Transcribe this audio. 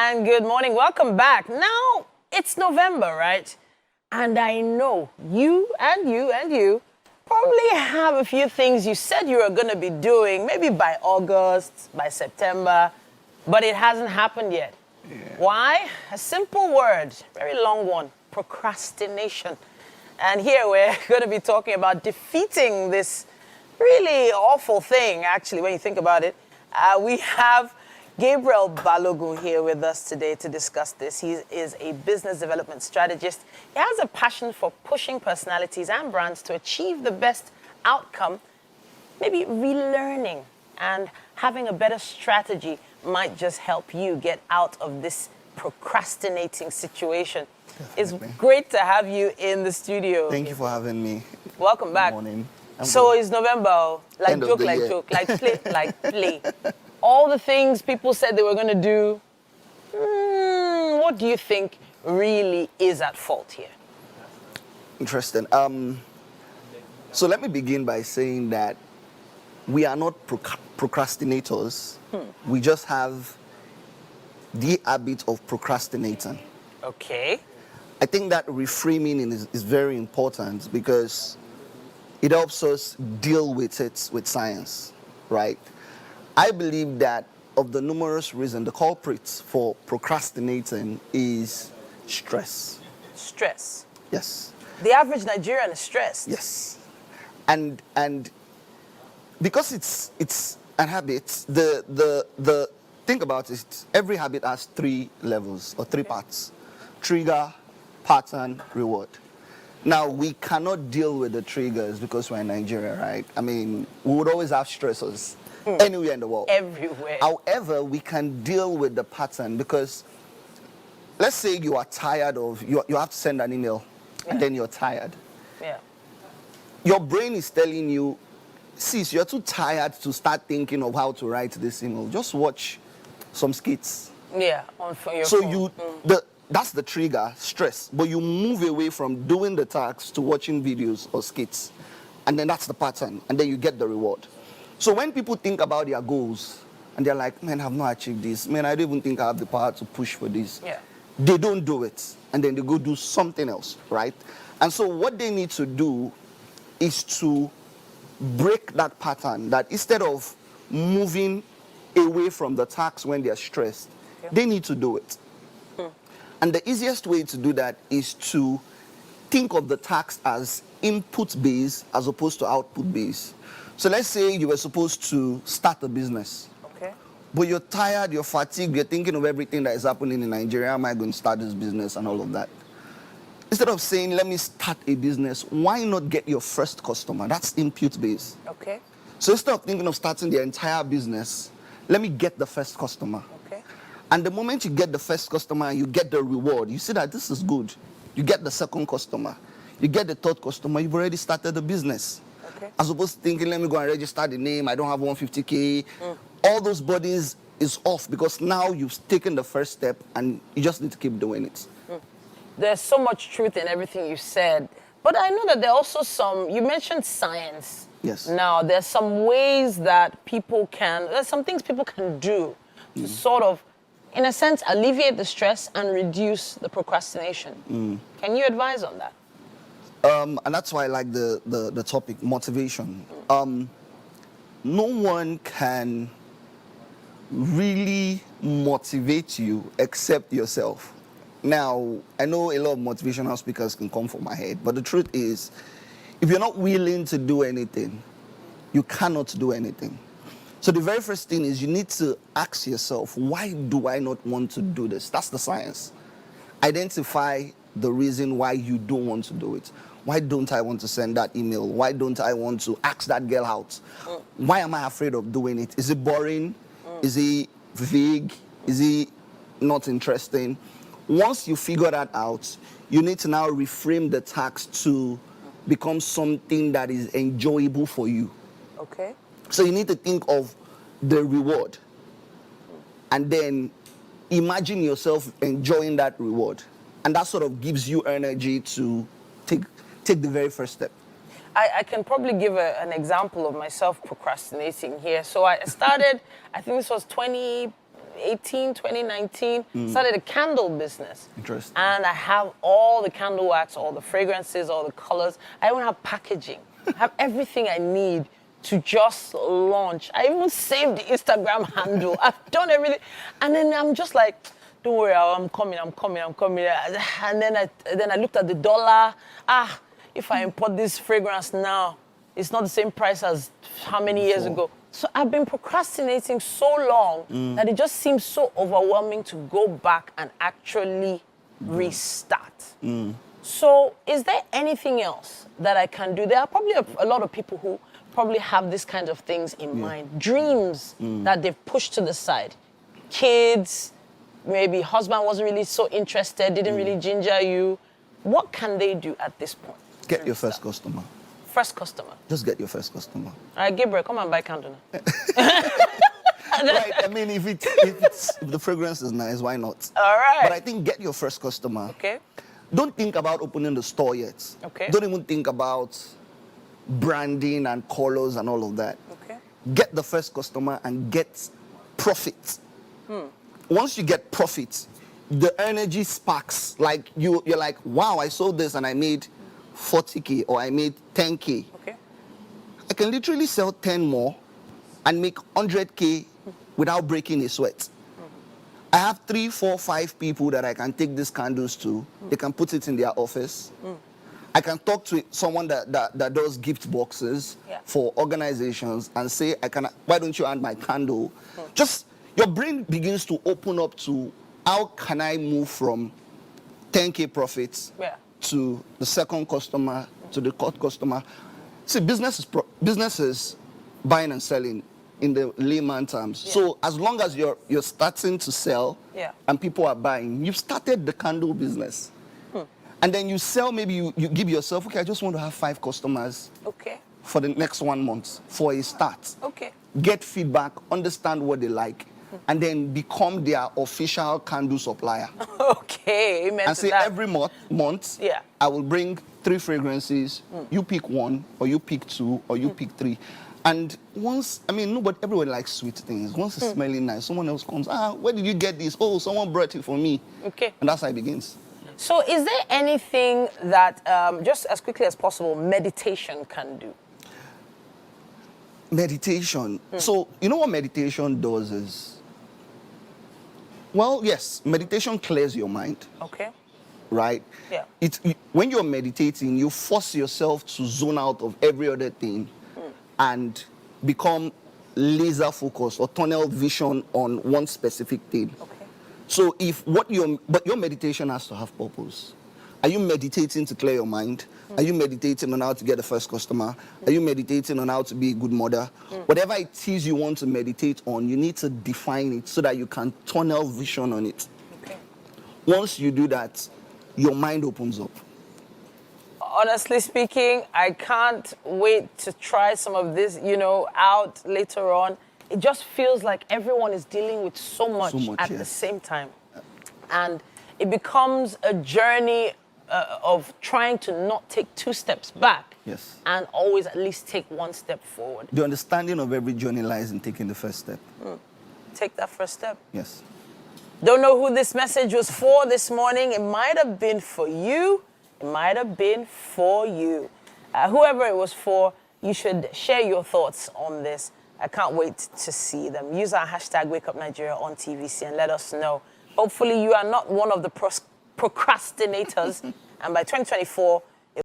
and good morning. Welcome back. Now, it's November, right? And I know you probably have a few things you said you were going to be doing, maybe by August, by September, but it hasn't happened yet. Yeah. Why? A simple word, very long one, procrastination. And here we're going to be talking about defeating this really awful thing, actually, when you think about it. We have Gabriel Balogun here with us today to discuss this. He is a business development strategist. He has a passion for pushing personalities and brands to achieve the best outcome. Maybe relearning and having a better strategy might just help you get out of this procrastinating situation. Definitely. It's great to have you in the studio. Thank you for having me. Welcome back. Good morning. So it's November, like End of joke, the like year. joke, like play, like play. All the things people said they were going to do, what do you think really is at fault here? Interesting. So let me begin by saying that we are not procrastinators. We just have the habit of procrastinating. Okay. I think that reframing is very important because it helps us deal with it with science, right? I believe that of the numerous reasons, the culprits for procrastinating is stress. Stress. Yes. The average Nigerian is stressed. Yes. And because it's a habit, the think about it, every habit has three levels or three parts. Trigger, pattern, reward. Now, we cannot deal with the triggers because we're in Nigeria, right? I mean, we would always have stressors anywhere in the world. Everywhere. However, we can deal with the pattern because let's say you are tired of, you have to send an email and then you're tired. Yeah. Your brain is telling you, sis, you're too tired to start thinking of how to write this email. Just watch some skits. Yeah, on your So phone. that's the trigger, stress. But you move away from doing the tasks to watching videos or skits. And then that's the pattern. And then you get the reward. So when people think about their goals, and they're like, man, I've not achieved this. Man, I don't even think I have the power to push for this. Yeah. They don't do it. And then they go do something else, right? And so what they need to do is to break that pattern, that instead of moving away from the tasks when they're stressed, they need to do it. And the easiest way to do that is to think of the task as input-based as opposed to output-based. So let's say you were supposed to start a business. Okay. But you're tired, you're fatigued, you're thinking of everything that is happening in Nigeria. How am I going to start this business and all of that? Instead of saying, let me start a business, why not get your first customer? That's input-based. Okay. So instead of thinking of starting the entire business, let me get the first customer. Okay. And the moment you get the first customer and you get the reward, you see that this is good. You get the second customer. You get the third customer, you've already started the business. Okay. As opposed to thinking, let me go and register the name, I don't have 150K. All those bodies is off because now you've taken the first step and you just need to keep doing it. There's so much truth in everything you said. But I know that there are also you mentioned science. Yes. Now, there's some ways that there's some things people can do to sort of, in a sense, alleviate the stress and reduce the procrastination. Can you advise on that? And that's why I like the topic, motivation. No one can really motivate you except yourself. Now, I know a lot of motivational speakers can come from my head, but the truth is, if you're not willing to do anything, you cannot do anything. So the very first thing is you need to ask yourself, why do I not want to do this? That's the science. Identify the reason why you don't want to do it. Why don't I want to send that email? Why don't I want to ask that girl out? Why am I afraid of doing it? Is it boring? Is it vague? Is it not interesting? Once you figure that out, you need to now reframe the task to become something that is enjoyable for you. Okay. So you need to think of the reward and then imagine yourself enjoying that reward. And that sort of gives you energy to take the very first step. I can probably give an example of myself procrastinating here. So I started, I think this was 2019, started a candle business. Interesting. And I have all the candle wax, all the fragrances, all the colors. I even have packaging. I have everything I need to just launch. I even saved the Instagram handle. I've done everything. And then I'm just like, don't worry, I'm coming. And then I looked at the dollar. If I import this fragrance now, it's not the same price as how many years ago. So I've been procrastinating so long that it just seems so overwhelming to go back and actually restart. So is there anything else that I can do? There are probably a lot of people who probably have this kind of things in mind. Dreams that they've pushed to the side. Kids, maybe husband wasn't really so interested, didn't really ginger you. What can they do at this point? Get your first customer. First customer. Just get your first customer. All right, Gabriel, come and buy candle now. Right, I mean, if the fragrance is nice, why not? All right. But I think get your first customer. Okay. Don't think about opening the store yet. Okay. Don't even think about branding and colors and all of that. Okay. Get the first customer and get profit. Once you get profit, the energy sparks. Like you're like, wow, I sold this and I made 40K or I made 10K. Okay. I can literally sell 10 more and make 100K without breaking a sweat. I have 3, 4, 5 people that I can take these candles to. They can put it in their office. I can talk to someone that does gift boxes for organizations and say, why don't you add my candle? Just your brain begins to open up to how can I move from 10K profits to the second customer, to the third customer. See, business is buying and selling in the layman terms. So as long as you're starting to sell and people are buying, you've started the candle business. And then you sell, maybe you give yourself, okay, I just want to have 5 customers for the next 1 month for a start. Get feedback, understand what they like, and then become their official candle supplier. Amen. And say every month, I will bring 3 fragrances. You pick 1, or you pick 2, or you pick 3. And once, everyone likes sweet things. Once it's smelling nice, someone else comes, where did you get this? Oh, someone brought it for me. And that's how it begins. So is there anything that, just as quickly as possible, meditation can do? Meditation. So, you know what meditation does is, well, yes, meditation clears your mind. Right? When you're meditating, you force yourself to zone out of every other thing and become laser focused or tunnel vision on one specific thing. So but your meditation has to have purpose. Are you meditating to clear your mind? Are you meditating on how to get the first customer? Are you meditating on how to be a good mother? Whatever it is you want to meditate on, you need to define it so that you can tunnel vision on it. Once you do that, your mind opens up. Honestly speaking, I can't wait to try some of this, out later on. It just feels like everyone is dealing with so much at the same time. And it becomes a journey of trying to not take 2 steps back and always at least take 1 step forward. The understanding of every journey lies in taking the first step. Take that first step. Yes. Don't know who this message was for this morning. It might have been for you. It might have been for you. Whoever it was for, you should share your thoughts on this. I can't wait to see them. Use our hashtag WakeUpNigeria on TVC and let us know. Hopefully you are not one of the procrastinators. And by 2024,